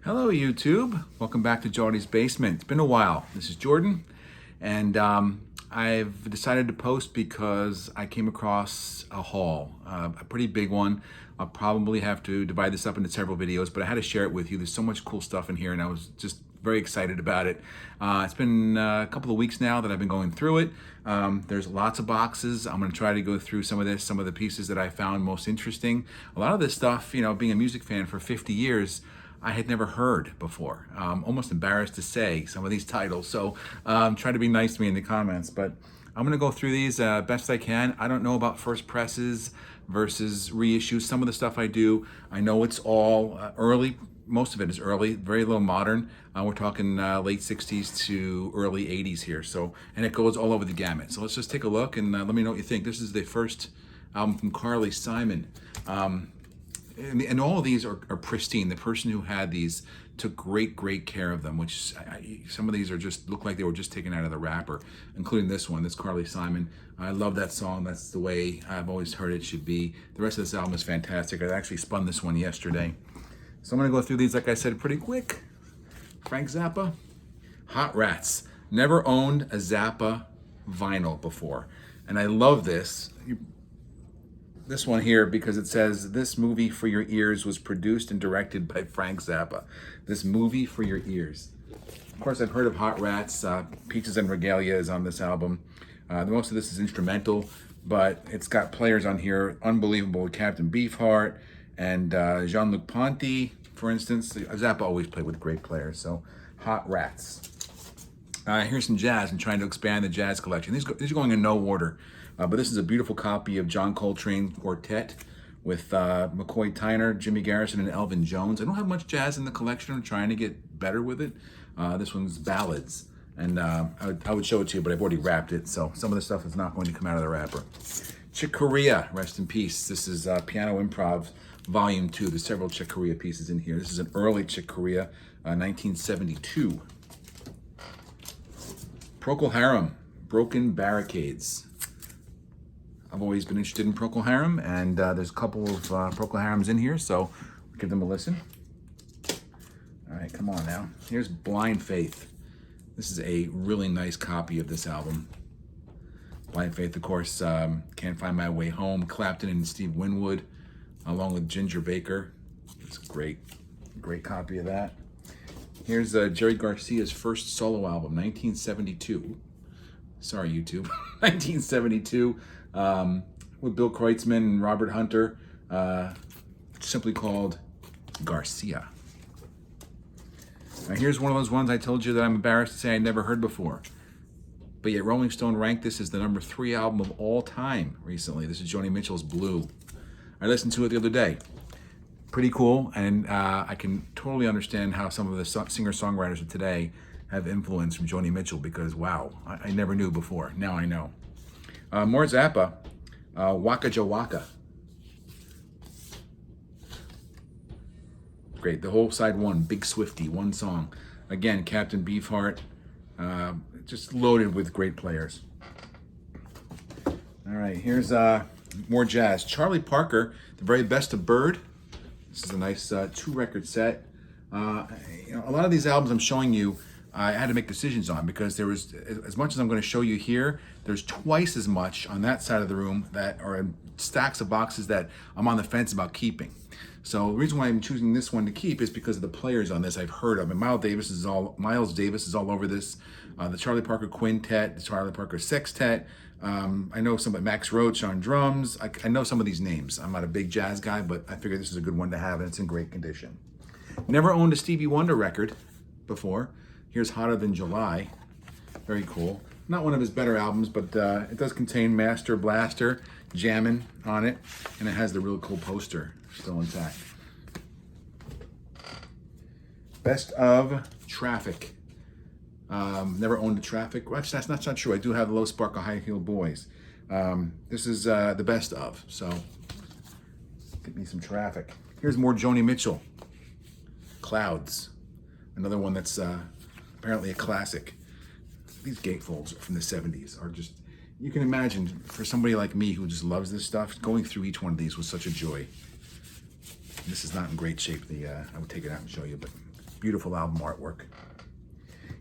Hello, YouTube. Welcome back to Jordy's Basement. It's been a while. This is Jordan, and I've decided to post because I came across a haul, a pretty big one. I'll probably have to divide this up into several videos, but I had to share it with you. There's so much cool stuff in here, and I was just very excited about it. It's been a couple of weeks now that I've been going through it. There's lots of boxes. I'm going to try to go through some of the pieces that I found most interesting. A lot of this stuff, being a music fan for 50 years, I had never heard before. Almost embarrassed to say some of these titles, so try to be nice to me in the comments. But I'm gonna go through these best I can. I don't know about first presses versus reissues. Some of the stuff I do, I know it's all early. Most of it is early, very little modern. We're talking late 60s to early 80s here. So, and it goes all over the gamut. So let's just take a look and let me know what you think. This is the first album from Carly Simon. And all of these are pristine. The person who had these took great care of them, which some of these are just look like they were just taken out of the wrapper, including this one, this Carly Simon. I love that song. That's the way I've always heard it should be. The rest of this album is fantastic. I actually spun this one yesterday. So I'm gonna go through these, like I said, pretty quick. Frank Zappa, Hot Rats. Never owned a Zappa vinyl before. And I love this one here because it says, "This movie for your ears was produced and directed by Frank Zappa." This movie for your ears. Of course, I've heard of Hot Rats. Peaches and Regalia is on this album. Most of this is instrumental, but it's got players on here. Unbelievable. Captain Beefheart and Jean-Luc Ponty, for instance. Zappa always played with great players, so Hot Rats. Here's some jazz. I'm trying to expand the jazz collection. These are going in no order. But this is a beautiful copy of John Coltrane Quartet with McCoy Tyner, Jimmy Garrison, and Elvin Jones. I don't have much jazz in the collection. I'm trying to get better with it. This one's ballads. And I would show it to you, but I've already wrapped it. So some of the stuff is not going to come out of the wrapper. Chick Corea, rest in peace. This is Piano Improv Volume 2. There's several Chick Corea pieces in here. This is an early Chick Corea, 1972. Procol Harum, Broken Barricades. I've always been interested in Procol Harum, and there's a couple of Procol Harums in here, so we'll give them a listen. All right, come on now. Here's Blind Faith. This is a really nice copy of this album. Blind Faith, of course, Can't Find My Way Home, Clapton and Steve Winwood, along with Ginger Baker. It's a great copy of that. Here's Jerry Garcia's first solo album, 1972. Sorry, YouTube. 1972. With Bill Kreutzmann and Robert Hunter, simply called Garcia. Now here's one of those ones I told you that I'm embarrassed to say I never heard before. But yet Rolling Stone ranked this as the number 3 album of all time recently. This is Joni Mitchell's Blue. I listened to it the other day. Pretty cool, and I can totally understand how some of the singer-songwriters of today have influence from Joni Mitchell because, wow, I never knew before. Now I know. More Zappa, Waka Jawaka. Great, the whole side one, Big Swifty, one song. Again, Captain Beefheart, just loaded with great players. All right, here's more jazz. Charlie Parker, The Very Best of Bird. This is a nice 2-record set. A lot of these albums I'm showing you, I had to make decisions on because there was, as much as I'm going to show you here, there's twice as much on that side of the room that are in stacks of boxes that I'm on the fence about keeping. So the reason why I'm choosing this one to keep is because of the players on this I've heard of. And Miles Davis is all over this. The Charlie Parker Quintet, the Charlie Parker Sextet. I know some of Max Roach on drums. I know some of these names. I'm not a big jazz guy, but I figured this is a good one to have, and it's in great condition. Never owned a Stevie Wonder record before. Here's Hotter Than July. Very cool. Not one of his better albums, but it does contain Master Blaster Jammin' on it, and it has the real cool poster still intact. Best of Traffic. Never owned a Traffic. Well, actually, that's not true. I do have Low Sparkle High Heel Boys. This is the best of, so get me some Traffic. Here's more Joni Mitchell. Clouds. Another one that's apparently a classic. These gatefolds from the 70s are just, you can imagine for somebody like me who just loves this stuff, going through each one of these was such a joy. This is not in great shape. I would take it out and show you, but beautiful album artwork.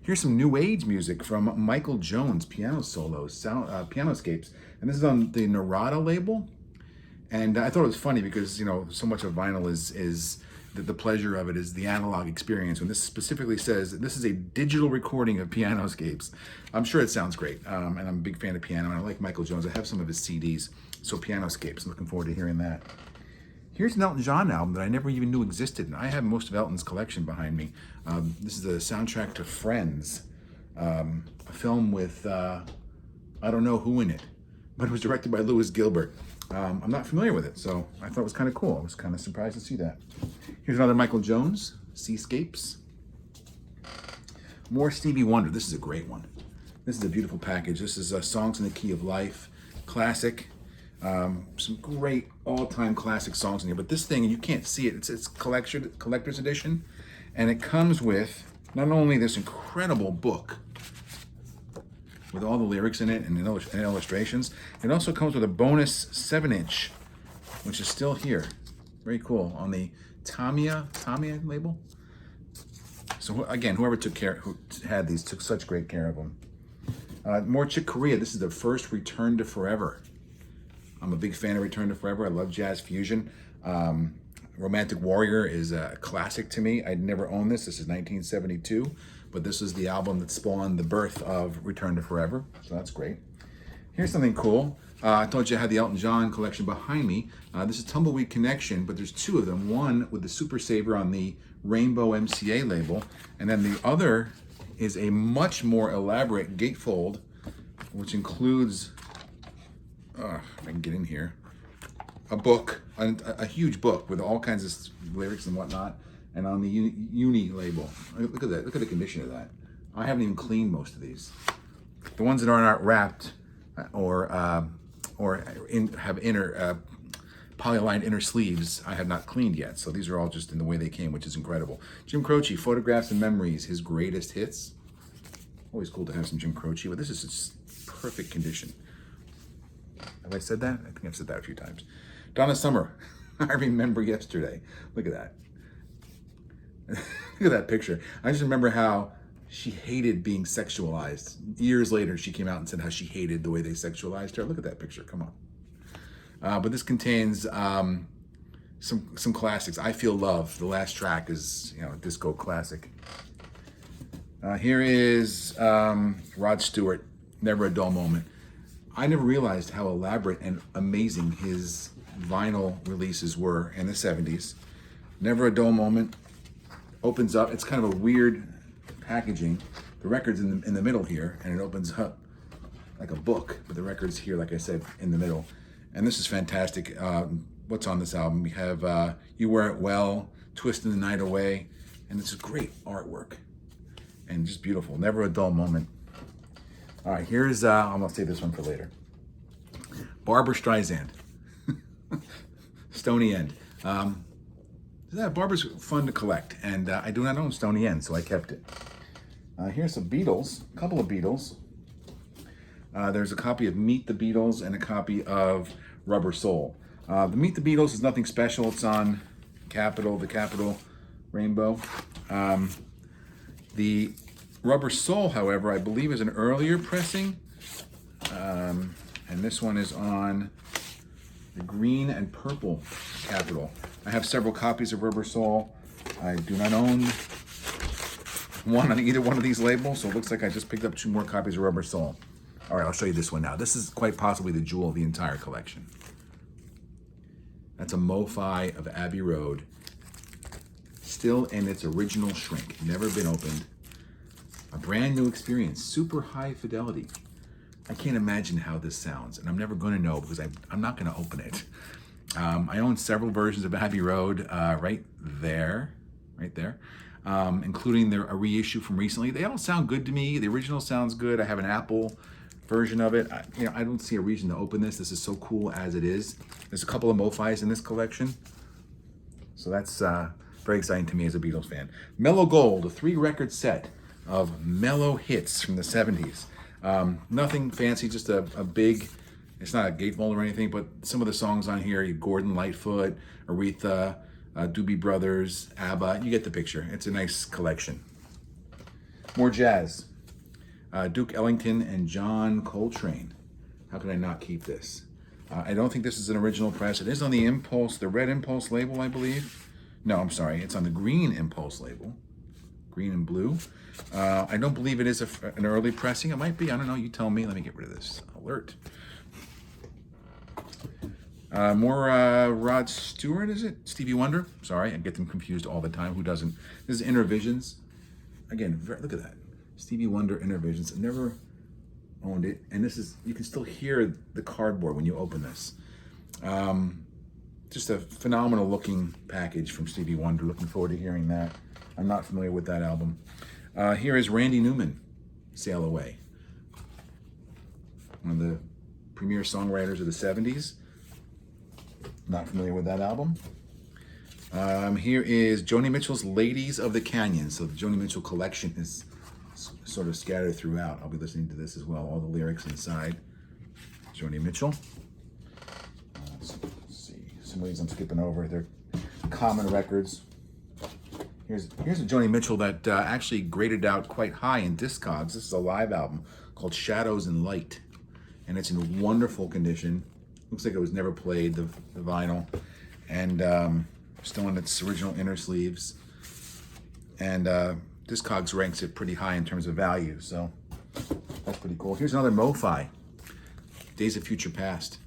Here's some new age music from Michael Jones, piano solos, pianoscapes. And this is on the Narada label. And I thought it was funny because, you know, so much of vinyl is the pleasure of it is the analog experience. When this specifically says this is a digital recording of pianoscapes, I'm sure it sounds great. And I'm a big fan of piano, and I like Michael Jones. I have some of his CDs, so pianoscapes. Looking forward to hearing that. Here's an Elton John album that I never even knew existed, and I have most of Elton's collection behind me. This is the soundtrack to Friends, a film with I don't know who in it, but it was directed by Louis Gilbert. I'm not familiar with it, so I thought it was kind of cool. I was kind of surprised to see that. Here's another Michael Jones, Seascapes. More Stevie Wonder. This is a great one. This is a beautiful package. This is Songs in the Key of Life, classic. Some great all-time classic songs in here, but this thing, you can't see it. It's collector's edition, and it comes with not only this incredible book with all the lyrics in it and illustrations, it also comes with a bonus 7-inch, which is still here. Very cool, on the Tamiya label. So again, who had these took such great care of them. More Chick Corea. This is the first Return to Forever. I'm a big fan of Return to Forever. I love jazz fusion. Romantic Warrior is a classic to me. I'd never owned this. This is 1972, but this is the album that spawned the birth of Return to Forever, so that's great. Here's something cool. I told you I had the Elton John collection behind me. This is Tumbleweed Connection, but there's two of them. One with the Super Saver on the Rainbow MCA label, and then the other is a much more elaborate gatefold, which includes, if I can get in here, a book, a huge book with all kinds of lyrics and whatnot, and on the Uni label. Look at that. Look at the condition of that. I haven't even cleaned most of these. The ones that are not wrapped or have inner polylined inner sleeves, I have not cleaned yet. So these are all just in the way they came, which is incredible. Jim Croce, Photographs and Memories, his greatest hits. Always cool to have some Jim Croce, but this is just perfect condition. Have I said that? I think I've said that a few times. Donna Summer, I remember yesterday. Look at that. Look at that picture. I just remember how she hated being sexualized. Years later, she came out and said how she hated the way they sexualized her. Look at that picture. Come on. But this contains some classics. I Feel Love. The last track is, a disco classic. Here is Rod Stewart, Never a Dull Moment. I never realized how elaborate and amazing his vinyl releases were in the 70s. Never a Dull Moment opens up. It's kind of a weird packaging. The record's in the middle here, and it opens up like a book, but the record's here, like I said, in the middle. And this is fantastic. What's on this album? We have You Wear It Well, Twisting the Night Away, and it's great artwork and just beautiful. Never a Dull Moment. All right, here's, I'm gonna save this one for later. Barbra Streisand, Stony End. Barbara's fun to collect, and I do not own Stony End, so I kept it. Here's some Beatles, a couple of Beatles. There's a copy of Meet the Beatles and a copy of Rubber Soul. The Meet the Beatles is nothing special. It's on the Capitol Rainbow. The Rubber Soul, however, I believe is an earlier pressing. And this one is on the green and purple Capitol. I have several copies of Rubber Soul. I do not own one on either one of these labels, so it looks like I just picked up 2 more copies of Rubber Soul. All right, I'll show you this one now. This is quite possibly the jewel of the entire collection. That's a MoFi of Abbey Road, still in its original shrink, never been opened. A brand new experience, super high fidelity. I can't imagine how this sounds, and I'm never going to know because I'm not going to open it. I own several versions of Abbey Road right there, including a reissue from recently. They all sound good to me. The original sounds good. I have an Apple version of it. I don't see a reason to open this. This is so cool as it is. There's a couple of MoFis in this collection, so that's very exciting to me as a Beatles fan. Mellow Gold, a 3-record set of mellow hits from the 70s. Nothing fancy, just a big, it's not a gatefold or anything, but some of the songs on here, Gordon Lightfoot, Aretha, Doobie Brothers, ABBA. You get the picture. It's a nice collection. More jazz. Duke Ellington and John Coltrane. How could I not keep this? I don't think this is an original press. It is on the Impulse, the red Impulse label, I believe. No, I'm sorry. It's on the green Impulse label. Green and blue. I don't believe it is an early pressing. It might be. I don't know. You tell me. Let me get rid of this alert. More Rod Stewart, is it? Stevie Wonder? Sorry, I get them confused all the time. Who doesn't? This is Inner Visions. Again, look at that. Stevie Wonder Inner Visions. I never owned it. And this is, you can still hear the cardboard when you open this. Just a phenomenal looking package from Stevie Wonder. Looking forward to hearing that. I'm not familiar with that album. Here is Randy Newman, Sail Away. One of the premier songwriters of the 70s. Not familiar with that album. Here is Joni Mitchell's Ladies of the Canyon. So the Joni Mitchell collection is sort of scattered throughout. I'll be listening to this as well, all the lyrics inside. Joni Mitchell. Let's see, some of these I'm skipping over. They're common records. Here's a Joni Mitchell that actually graded out quite high in Discogs. This is a live album called Shadows and Light. And it's in wonderful condition. Looks like it was never played, the vinyl. And still in its original inner sleeves. And Discogs ranks it pretty high in terms of value, so that's pretty cool. Here's another Mo-Fi, Days of Future Past.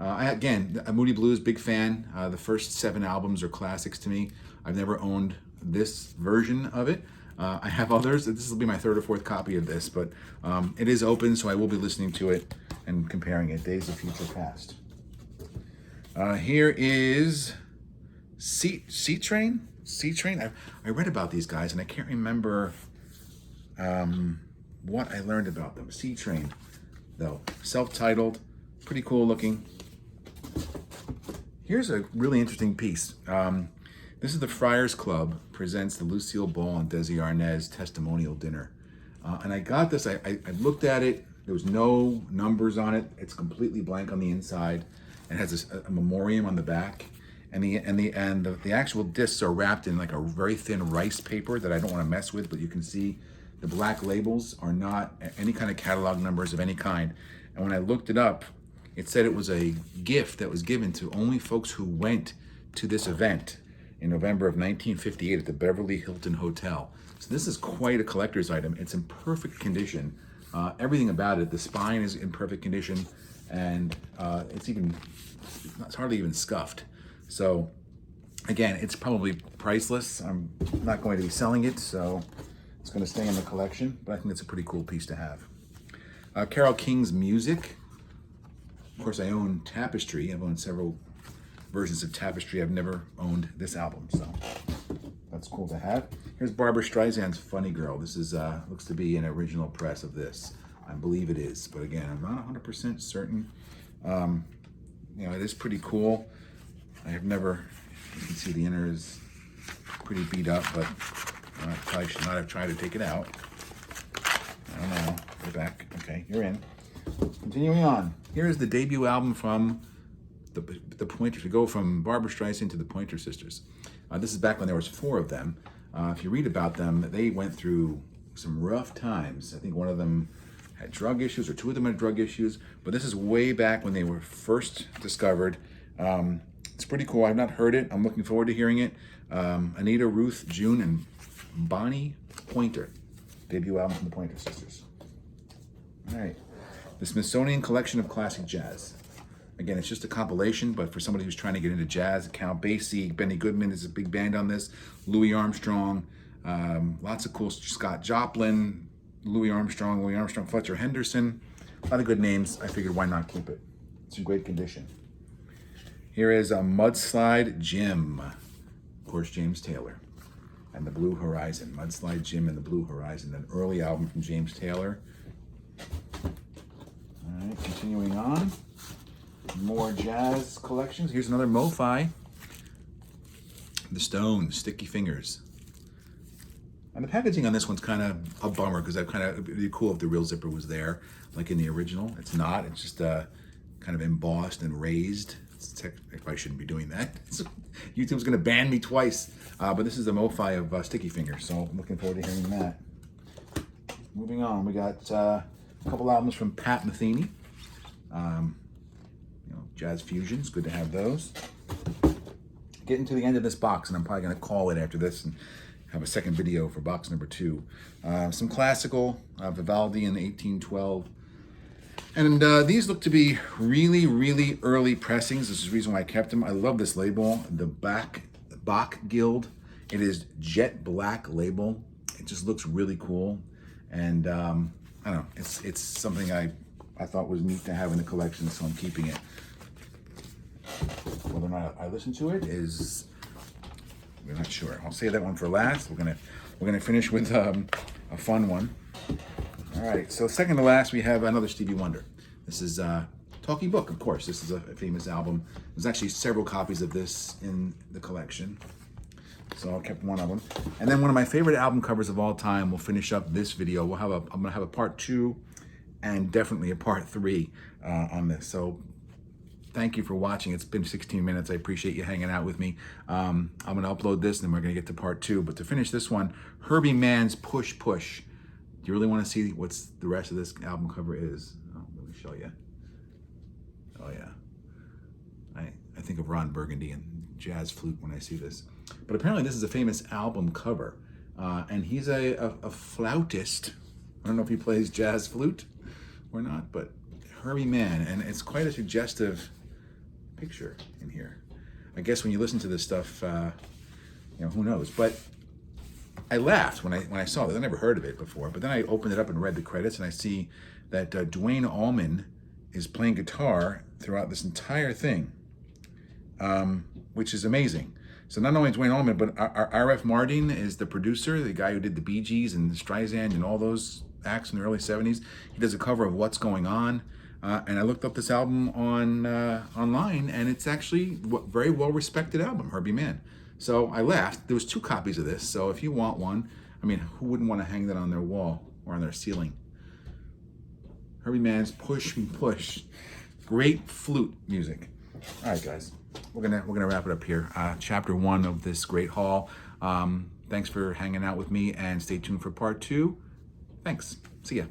Again, Moody Blues, big fan. The first 7 albums are classics to me. I've never owned this version of it. I have others. This will be my 3rd or 4th copy of this, but it is open, so I will be listening to it and comparing it. Days of Future Past. Here is C-Train. C-Train. I read about these guys, and I can't remember what I learned about them. C-Train, though. Self-titled. Pretty cool looking. Here's a really interesting piece. This is the Friars Club presents the Lucille Ball and Desi Arnaz testimonial dinner. And I got this. I looked at it. There was no numbers on it. It's completely blank on the inside. It has a memoriam on the back. And the actual discs are wrapped in like a very thin rice paper that I don't want to mess with, but you can see the black labels are not any kind of catalog numbers of any kind. And when I looked it up, it said it was a gift that was given to only folks who went to this event in November of 1958 at the Beverly Hilton Hotel. So this is quite a collector's item. It's in perfect condition. Everything about it, the spine is in perfect condition, and it's hardly even scuffed. So again, it's probably priceless. I'm not going to be selling it, so it's going to stay in the collection, but I think it's a pretty cool piece to have. Carole King's Music. Of course, I own Tapestry. I've owned several versions of Tapestry. I've never owned this album, so that's cool to have. Here's Barbra Streisand's Funny Girl. This is looks to be an original press of this. I believe it is, but again, I'm not 100% certain. It is pretty cool. I have never, you can see the inner is pretty beat up, but I probably should not have tried to take it out. I don't know. Go back. Okay, you're in. Continuing on. Here's the debut album from the Pointer. To go from Barbra Streisand to the Pointer Sisters. This is back when there was 4 of them. If you read about them, they went through some rough times. I think one of them had drug issues, or 2 of them had drug issues. But this is way back when they were first discovered. It's pretty cool. I've not heard it. I'm looking forward to hearing it. Anita, Ruth, June, and Bonnie Pointer. Debut album from the Pointer Sisters. All right. The Smithsonian Collection of Classic Jazz. Again, it's just a compilation, but for somebody who's trying to get into jazz, Count Basie, Benny Goodman is a big band on this, Louis Armstrong, lots of cool, Scott Joplin, Louis Armstrong, Fletcher Henderson, a lot of good names. I figured why not keep it. It's in great condition. Here is a Mudslide Jim, of course, James Taylor, and the Blue Horizon. Mudslide Jim and the Blue Horizon, an early album from James Taylor. All right, continuing on. More jazz collections. Here's another Mo-Fi. The Stones, Sticky Fingers. And the packaging on this one's kind of a bummer, because it'd be cool if the real zipper was there, like in the original. It's not. It's just kind of embossed and raised I shouldn't be doing that. YouTube's going to ban me twice. But this is the MoFi of Sticky Fingers, so I'm looking forward to hearing that. Moving on, we got a couple albums from Pat Metheny. Jazz fusions, good to have those. Getting to the end of this box, and I'm probably going to call it after this and have a second video for box number 2. Some classical, Vivaldi in 1812. And these look to be really, really early pressings. This is the reason why I kept them. I love this label, the Bach Guild. It is jet black label. It just looks really cool. And I don't know, it's something I thought was neat to have in the collection, so I'm keeping it. Whether or not I listen to it we're not sure. I'll save that one for last. We're gonna finish with a fun one. All right, so second to last, we have another Stevie Wonder. This is Talking Book, of course. This is a famous album. There's actually several copies of this in the collection, so I kept one of them. And then one of my favorite album covers of all time will finish up this video. I'm gonna have a part 2 and definitely a part 3 on this. So thank you for watching. It's been 16 minutes. I appreciate you hanging out with me. I'm gonna upload this and then we're gonna get to part 2. But to finish this one, Herbie Mann's Push Push. Do you really want to see what's the rest of this album cover is? Oh, let me show you. Oh yeah. I think of Ron Burgundy and jazz flute when I see this. But apparently this is a famous album cover. And he's a flautist. I don't know if he plays jazz flute or not, but Herbie Mann, and it's quite a suggestive picture in here. I guess when you listen to this stuff, who knows? But I laughed when I saw this. I never heard of it before, but then I opened it up and read the credits, and I see that Duane Allman is playing guitar throughout this entire thing, which is amazing. So not only Duane Allman, but R.F. Mardin is the producer, the guy who did the Bee Gees and Streisand and all those acts in the early 70s. He does a cover of What's Going On. And I looked up this album online, and it's actually a very well-respected album, Herbie Mann. So I laughed. There was 2 copies of this, so if you want one, I mean, who wouldn't want to hang that on their wall or on their ceiling? Herbie Mann's Push and Push. Great flute music. All right, guys, we're gonna wrap it up here. Chapter 1 of this great haul. Thanks for hanging out with me, and stay tuned for part 2. Thanks. See ya.